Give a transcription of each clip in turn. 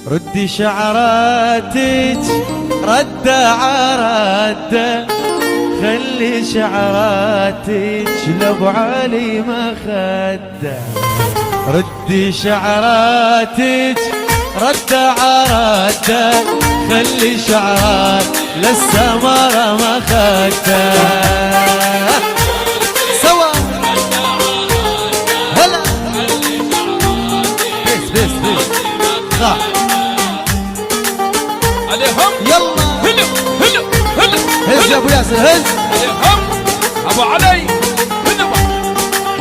ردي شعراتك ردة عردة، خلي شعراتك لابو علي مخدة. ردي شعراتك ردة عردة، خلي شعرات للسمرة مخدة. سوا هلا بس صح عليهم يلا هلو هلو هلو هز يا ابو ياسر هز عليهم ابو علي هلو.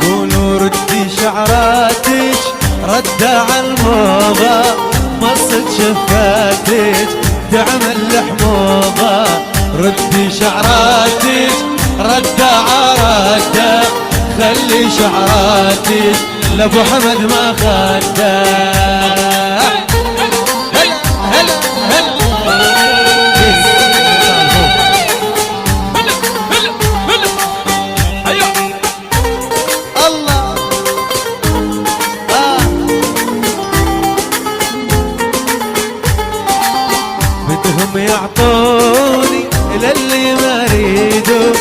قولوا ردي شعراتك ردة عالموضة، مصة شفاتك تعمل الحموضة. ردي شعراتك ردة عردة، خلي شعراتك لابو حمد ما خده. هلا هلا هلا هلو هلو هلو هيا الله بدهم يعطوني للي ما ريدوا،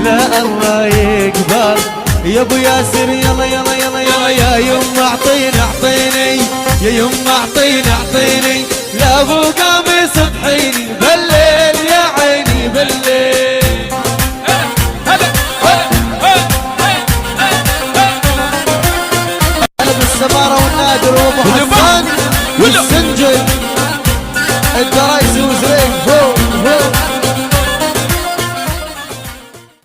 لا الله يقبل يا ابو ياسر. يلا يلا يلا يلا يا يما اعطيني اعطيني يا يما اعطيني اعطيني، لا ابو قامي صبحيني بالليل يا عيني بالليل.